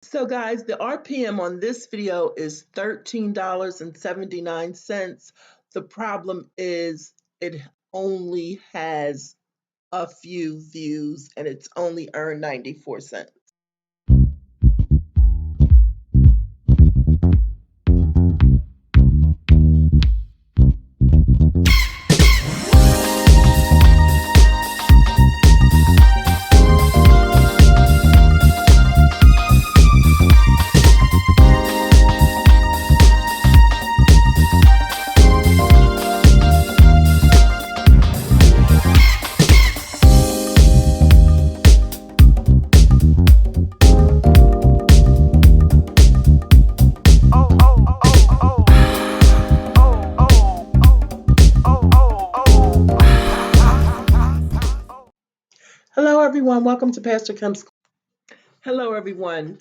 So guys, the RPM on this video is $13.79. The problem is it only has a few views and it's only earned 94 cents. Hello everyone, welcome to PastorKims. Hello everyone.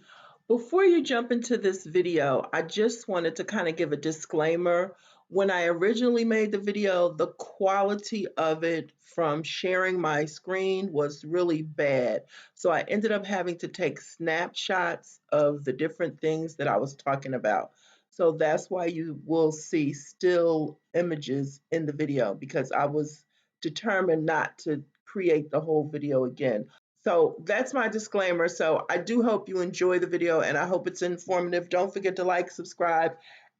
Before you jump into this video, I just wanted to kind of give a disclaimer. When I originally made the video, the quality of it from sharing my screen was really bad. So I ended up having to take snapshots of the different things that I was talking about. So that's why you will see still images in the video, because I was determined not to create the whole video again. So that's my disclaimer. So I do hope you enjoy the video and I hope it's informative. Don't forget to like, subscribe,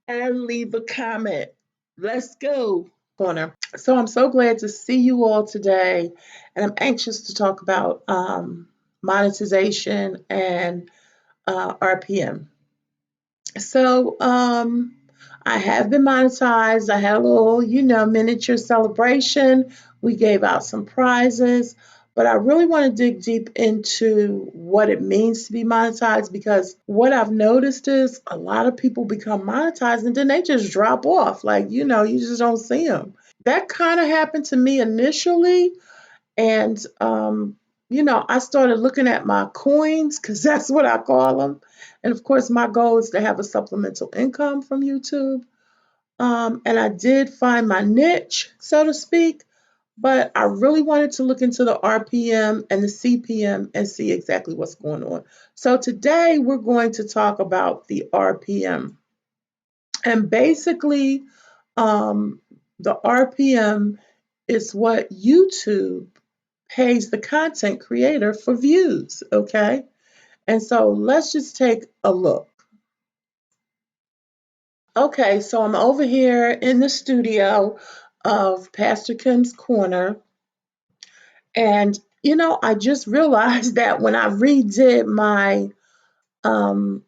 and leave a comment. Let's go. Corner. So I'm so glad to see you all today, and I'm anxious to talk about monetization and RPM. So I have been monetized. I had a little, miniature celebration. We gave out some prizes, but I really want to dig deep into what it means to be monetized, because what I've noticed is a lot of people become monetized and then they just drop off. Like, you just don't see them. That kind of happened to me initially. And, I started looking at my coins, because that's what I call them. And of course, my goal is to have a supplemental income from YouTube. And I did find my niche, so to speak, but I really wanted to look into the RPM and the CPM and see exactly what's going on. So today we're going to talk about the RPM. And basically, the RPM is what YouTube pays the content creator for views, okay? And so let's just take a look. Okay, so I'm over here in the studio of PastorKims Corner, and I just realized that when I redid um,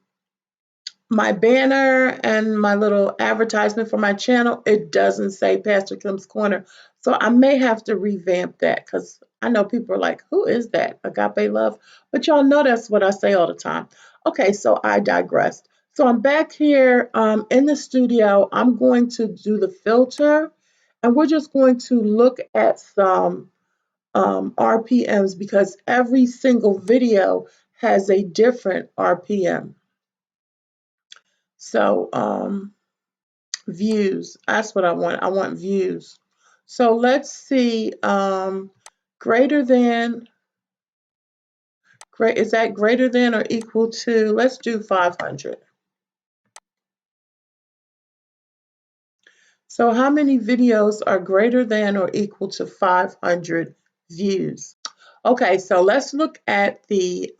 my banner and my little advertisement for my channel, it doesn't say PastorKims Corner. So I may have to revamp that, because I know people are like, who is that? Agape Love. But y'all know that's what I say all the time. Okay, so I digressed. So I'm back here in the studio. I'm going to do the filter, and we're just going to look at some RPMs, because every single video has a different RPM. So views, that's what I want. I want views. So let's see, greater than, is that greater than or equal to, let's do 500. So how many videos are greater than or equal to 500 views? Okay, so let's look at the,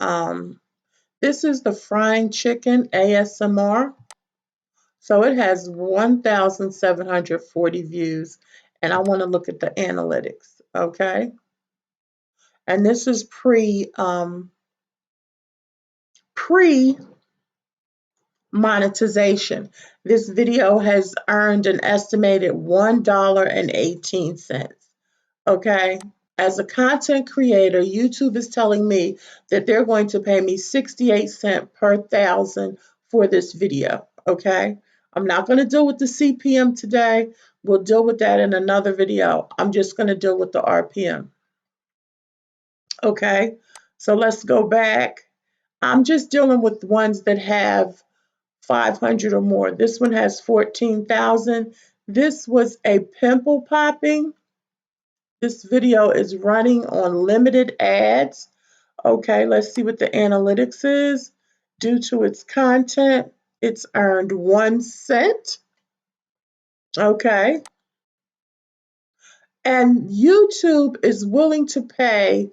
this is the frying chicken ASMR. So it has 1,740 views, and I want to look at the analytics, okay? And this is pre monetization. This video has earned an estimated $1.18, okay? As a content creator, YouTube is telling me that they're going to pay me 68 cents per 1,000 for this video, okay? I'm not going to deal with the CPM today. We'll deal with that in another video. I'm just going to deal with the RPM. Okay, so let's go back. I'm just dealing with ones that have 500 or more. This one has 14,000. This was a pimple popping. This video is running on limited ads. Okay, let's see what the analytics is. due to its content, it's earned 1 cent. Okay. And YouTube is willing to pay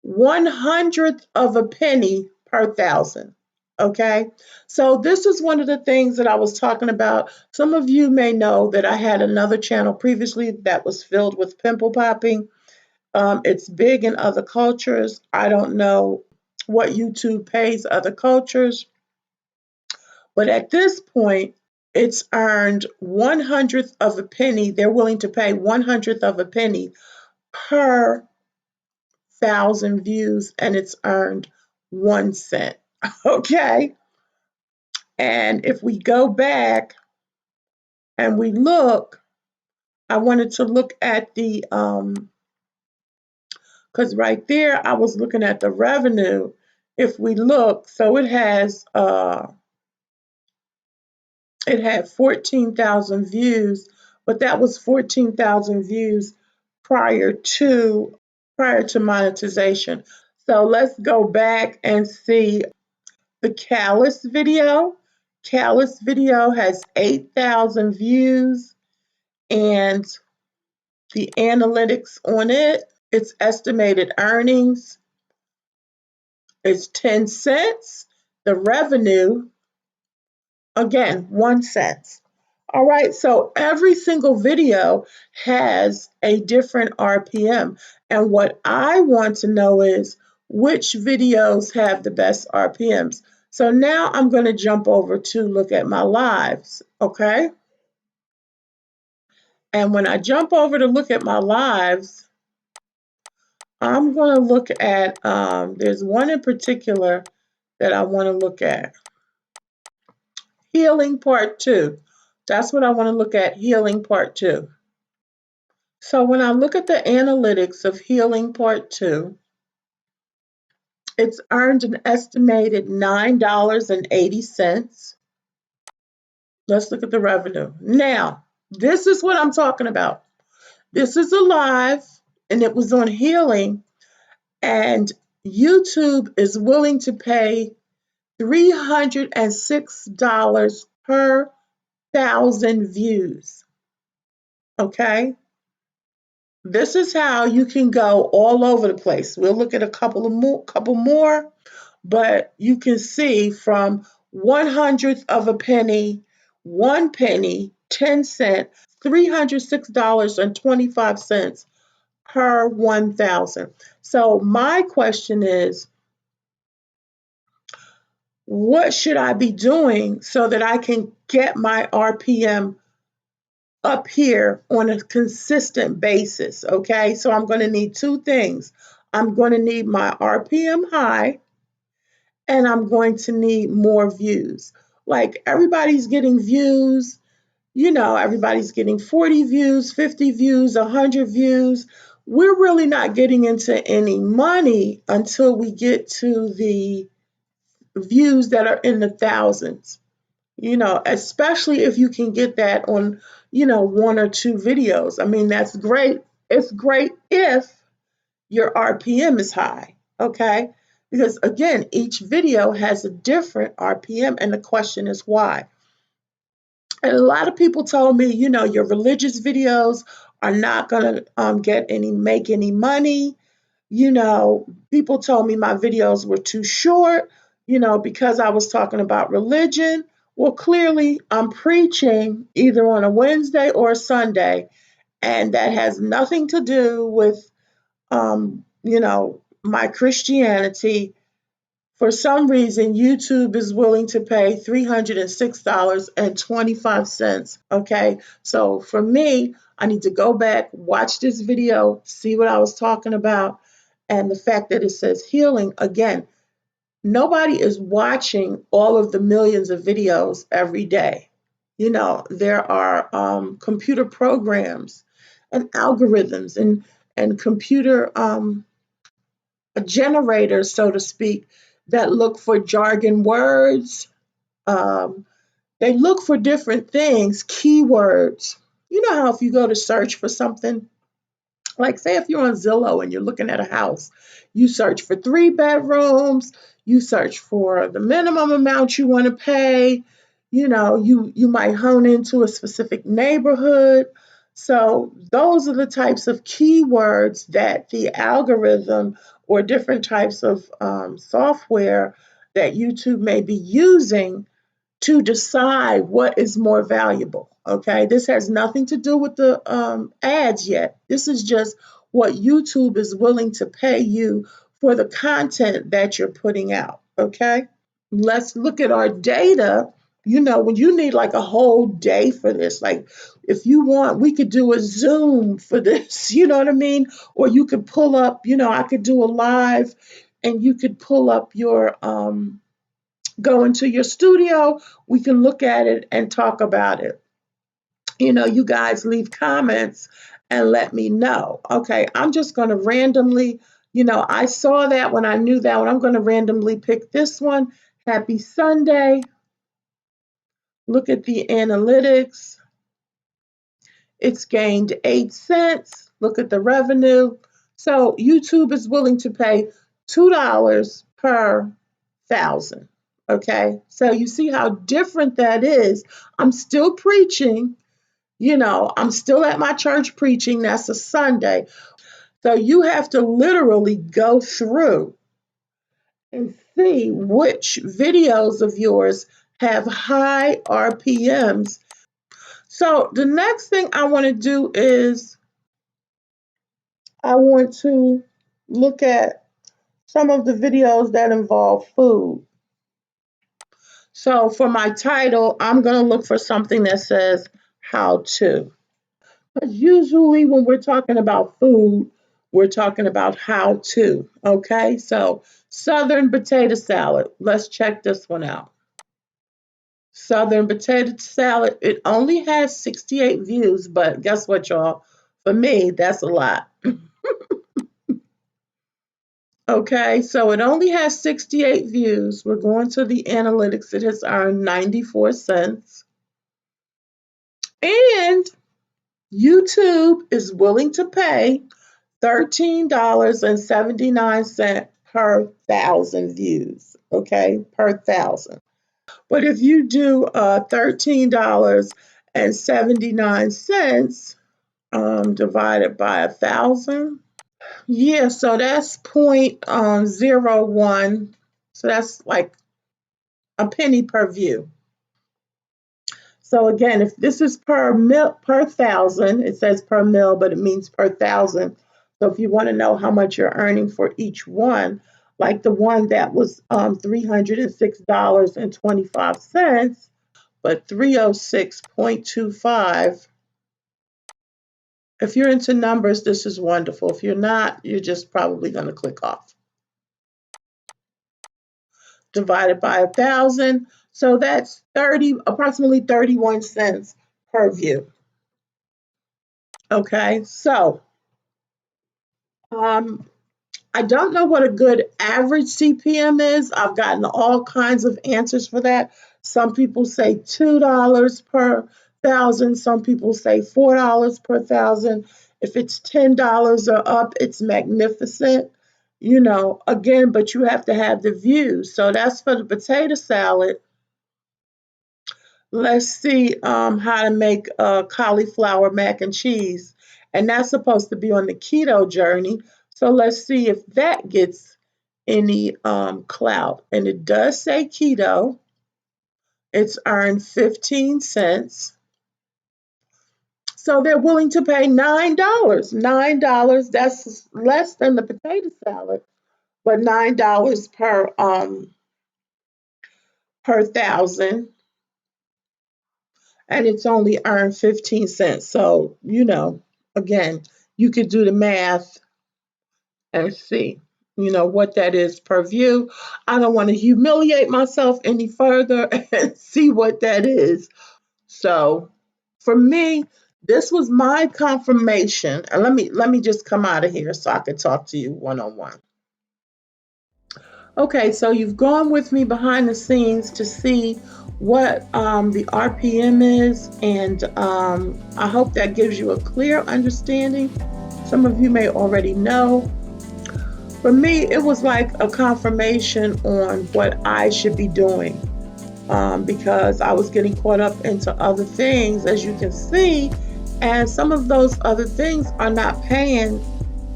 1/100th of a penny per thousand. Okay. So this is one of the things that I was talking about. Some of you may know that I had another channel previously that was filled with pimple popping. It's big in other cultures. I don't know what YouTube pays other cultures, but at this point, it's earned 1/100th of a penny. They're willing to pay 1/100th of a penny per thousand views, and it's earned 1 cent. Okay. And if we go back and we look, I wanted to look at the because right there I was looking at the revenue. If we look, so it had 14,000 views, but that was 14,000 views prior to monetization. So let's go back and see the Callus video. Callus video has 8,000 views, and the analytics on it, its estimated earnings is 10 cents. The revenue, again, 1 cent. All right, so every single video has a different RPM. And what I want to know is which videos have the best RPMs. So now I'm going to jump over to look at my lives, okay? And when I jump over to look at my lives, I'm going to look at, there's one in particular that I want to look at. Healing Part 2. That's what I want to look at, Healing Part 2. So when I look at the analytics of Healing Part 2, it's earned an estimated $9.80. Let's look at the revenue. Now, this is what I'm talking about. This is a live, and it was on healing, and YouTube is willing to pay $306 per thousand views. Okay? This is how you can go all over the place. We'll look at a couple more, but you can see from 1/100th of a penny, 1 penny, 10 cents, $306.25 per 1,000. So my question is, what should I be doing so that I can get my RPM up here on a consistent basis? Okay, so I'm going to need two things. I'm going to need my RPM high, and I'm going to need more views. Like everybody's getting views, everybody's getting 40 views, 50 views, 100 views. We're really not getting into any money until we get to the views that are in the thousands. Especially if you can get that on, one or two videos. I mean, that's great. It's great if your RPM is high, okay? Because again, each video has a different RPM, and the question is why. And a lot of people told me, your religious videos are not going to make any money. People told me my videos were too short, because I was talking about religion. Well, clearly I'm preaching either on a Wednesday or a Sunday, and that has nothing to do with, my Christianity. For some reason, YouTube is willing to pay $306.25. Okay, so for me, I need to go back, watch this video, see what I was talking about, and the fact that it says healing. Again, nobody is watching all of the millions of videos every day. There are computer programs and algorithms and computer generators, so to speak, that look for jargon words. Um, they look for different things, keywords. You know how if you go to search for something Like, say if you're on Zillow and you're looking at a house, you search for 3 bedrooms, you search for the minimum amount you want to pay. You might hone into a specific neighborhood. So those are the types of keywords that the algorithm or different types of software that YouTube may be using to decide what is more valuable. Okay, this has nothing to do with the ads yet. This is just what YouTube is willing to pay you for the content that you're putting out. Okay, let's look at our data. When you need like a whole day for this, like if you want, we could do a Zoom for this, you know what I mean? Or you could pull up, I could do a live and you could pull up your go into your studio, we can look at it and talk about it. You guys leave comments and let me know. Okay, I'm just going to randomly, I saw that when I knew that one. I'm going to randomly pick this one. Happy Sunday. Look at the analytics. It's gained 8 cents. Look at the revenue. So YouTube is willing to pay $2 per thousand. Okay, so you see how different that is. I'm still preaching, I'm still at my church preaching. That's a Sunday. So you have to literally go through and see which videos of yours have high RPMs. So the next thing I want to do is I want to look at some of the videos that involve food. So for my title, I'm going to look for something that says how to. Because usually when we're talking about food, we're talking about how to. Okay, so Southern potato salad. Let's check this one out. Southern potato salad. It only has 68 views, but guess what, y'all? For me, that's a lot. Okay, so it only has 68 views. We're going to the analytics. It has earned 94 cents. And YouTube is willing to pay $13.79 per 1,000 views. Okay, per 1,000. But if you do $13.79 divided by 1,000, yeah, so that's 0.01. So that's like a penny per view. So again, if this is per 1,000, it says per mil, but it means per 1,000. So if you want to know how much you're earning for each one, like the one that was $306.25, but 306.25. If you're into numbers, this is wonderful. If you're not, you're just probably going to click off. Divided by 1,000. So that's approximately 31 cents per view. Okay, so I don't know what a good average CPM is. I've gotten all kinds of answers for that. Some people say $2 per 1,000. Some people say $4 per 1,000. If it's $10 or up, it's magnificent. Again, but you have to have the views. So that's for the potato salad. Let's see how to make cauliflower mac and cheese. And that's supposed to be on the keto journey. So let's see if that gets any clout. And it does say keto. It's earned 15 cents. So they're willing to pay $9. $9, that's less than the potato salad, but $9 per 1,000. And it's only earned 15 cents. So, again, you could do the math and see, what that is per view. I don't want to humiliate myself any further and see what that is. So, for me, this was my confirmation. And let me just come out of here so I could talk to you one-on-one. Okay, so you've gone with me behind the scenes to see what the RPM is, and I hope that gives you a clear understanding. Some of you may already know. For me, it was like a confirmation on what I should be doing, because I was getting caught up into other things, as you can see, and some of those other things are not paying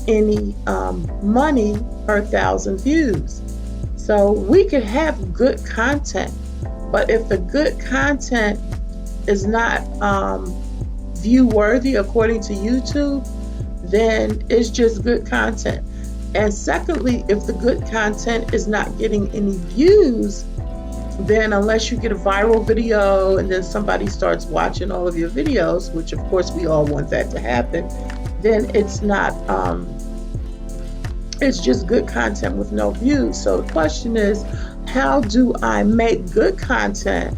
any money per 1,000 views. So we could have good content, but if the good content is not view worthy according to YouTube, then it's just good content. And secondly, if the good content is not getting any views, then unless you get a viral video and then somebody starts watching all of your videos, which of course we all want that to happen, then it's not, it's just good content with no views. So the question is, how do I make good content,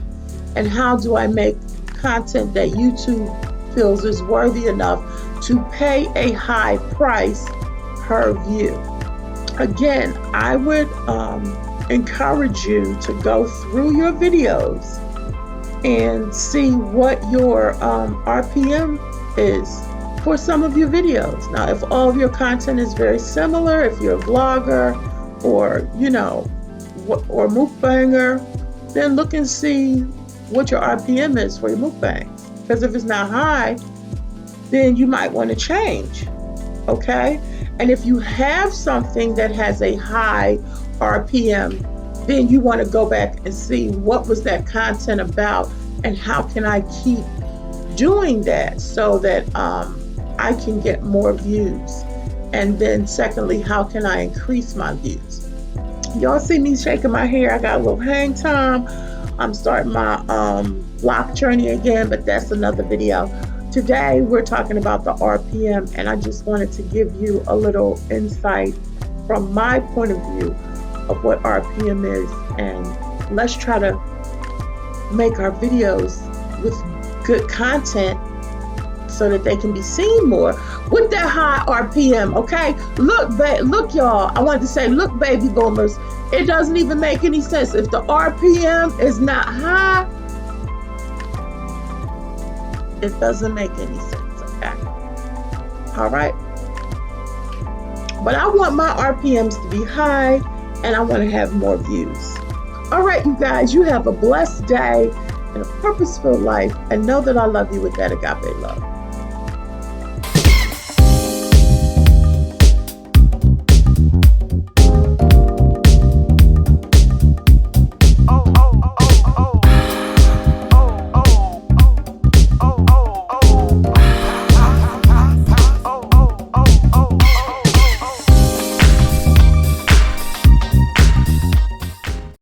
and how do I make content that YouTube feels is worthy enough to pay a high price per view? Again, I would encourage you to go through your videos and see what your RPM is for some of your videos. Now, if all of your content is very similar, if you're a vlogger or, you know, or mukbanger, then look and see what your RPM is for your mukbangs. Because if it's not high, then you might want to change, okay? And if you have something that has a high RPM, then you want to go back and see what was that content about and how can I keep doing that so that I can get more views. And then secondly, how can I increase my views? Y'all see me shaking my hair. I got a little hang time. I'm starting my block journey again, but that's another video. Today we're talking about the RPM, and I just wanted to give you a little insight from my point of view of what RPM is, and let's try to make our videos with good content so that they can be seen more with that high RPM, okay? Look, y'all, I wanted to say, look, baby boomers, it doesn't even make any sense. If the RPM is not high, it doesn't make any sense, okay? All right? But I want my RPMs to be high, and I want to have more views. All right, you guys, you have a blessed day and a purposeful life, and know that I love you with that agape love.